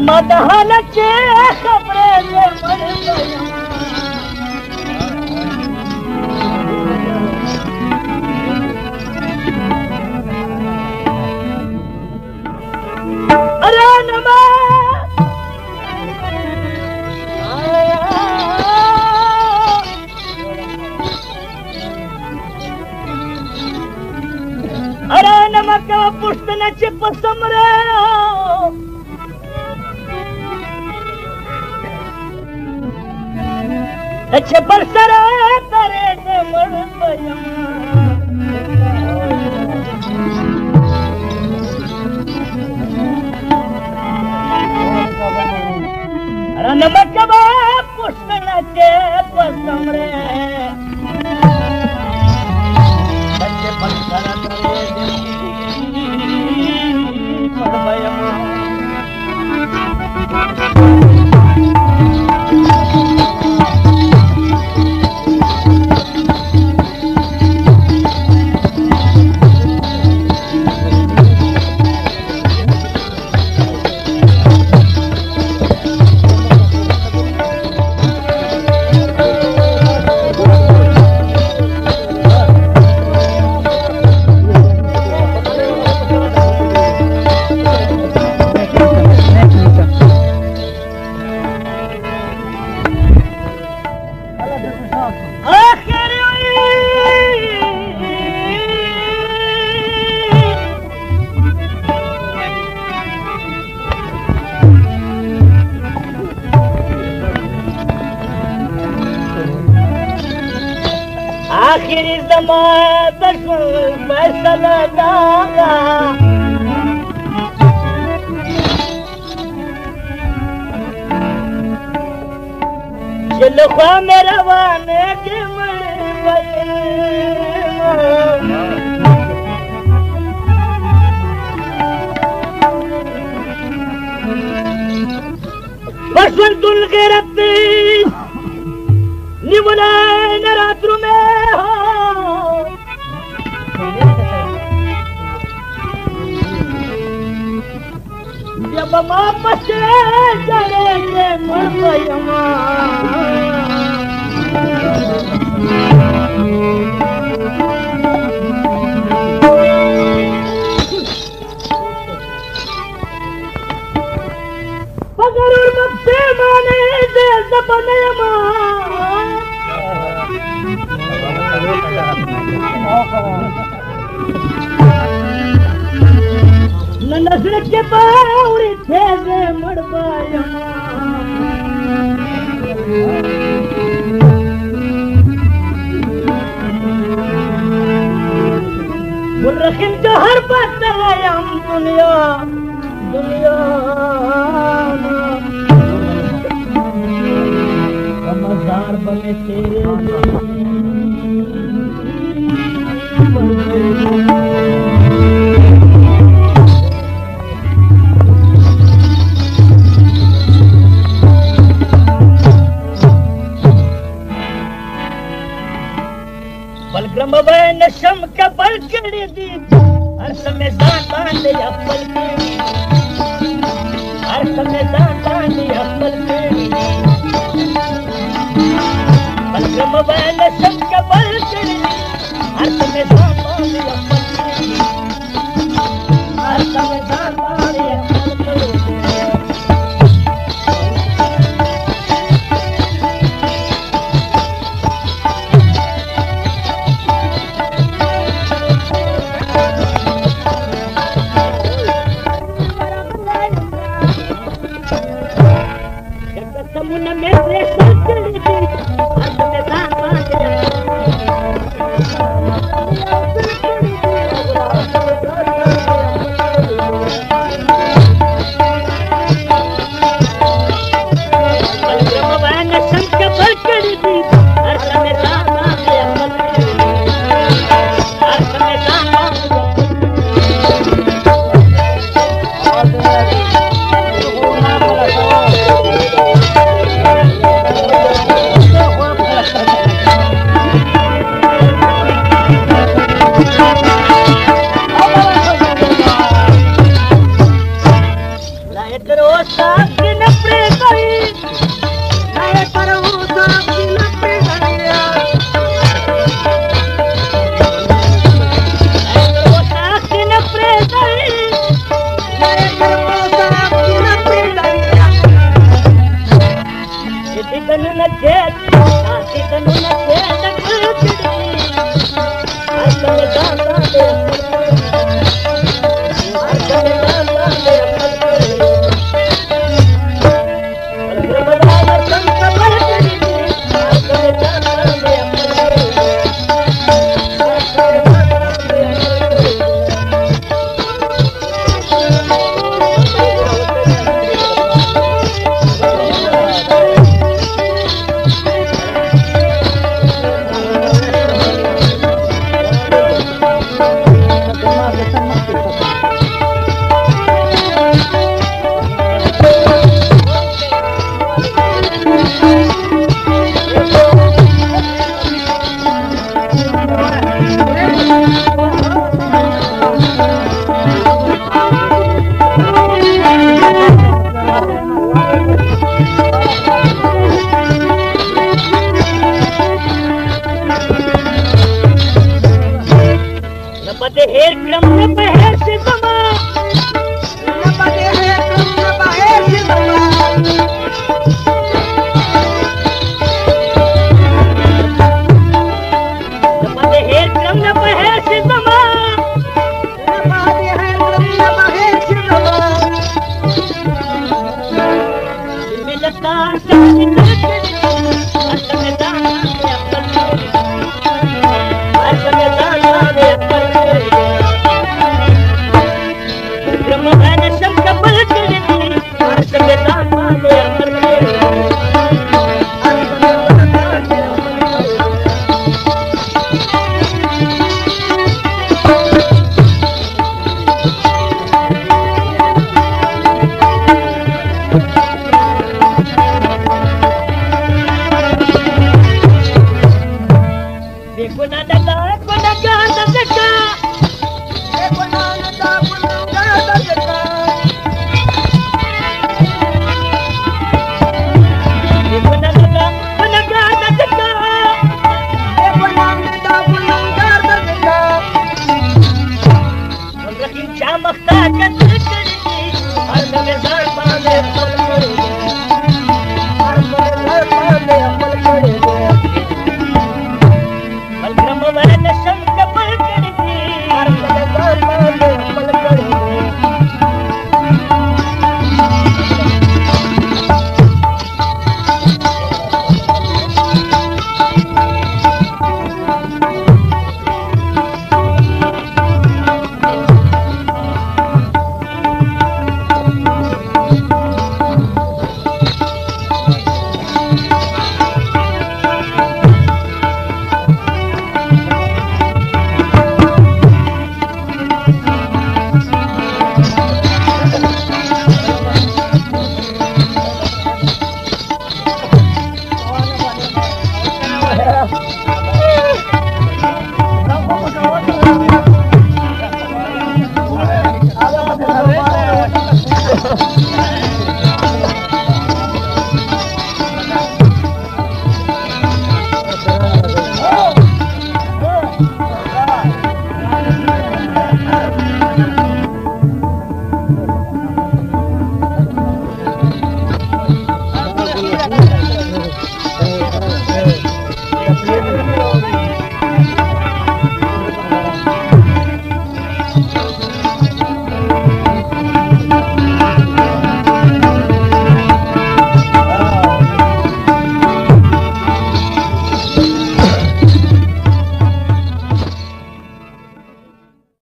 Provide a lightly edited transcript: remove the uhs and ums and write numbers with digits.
मदहन के खबरें अरे नमा अरे नमक पुष्ट न चिप समरे अच्छे बरसरा करे ते मर पया अरे नमक पुष्ट न चिप समरे अच्छे बरसरा करे मर पया आखिरी ज़मात फैसला दागा चिलखा में रवाने के बसंतुल के रत्ती निमुना नरात्रु में हो जब वापस चलेंगे मुंबईमा पगर और मक्से माने दे दबने नजर के बाउरी थे मड़बाया मुर्रखिन जो हर बात है हम दुनिया दुनिया मजार बने तेरे बलक्रम नशम का बल कड़ी दी हर समय दान दिया पल हर समय दान दिया पल बलक्रम नशम का बल कड़ी हर समय दान दिया पल हर समय दान दिया समुन में प्रेशर चली थी हर में दान Maqta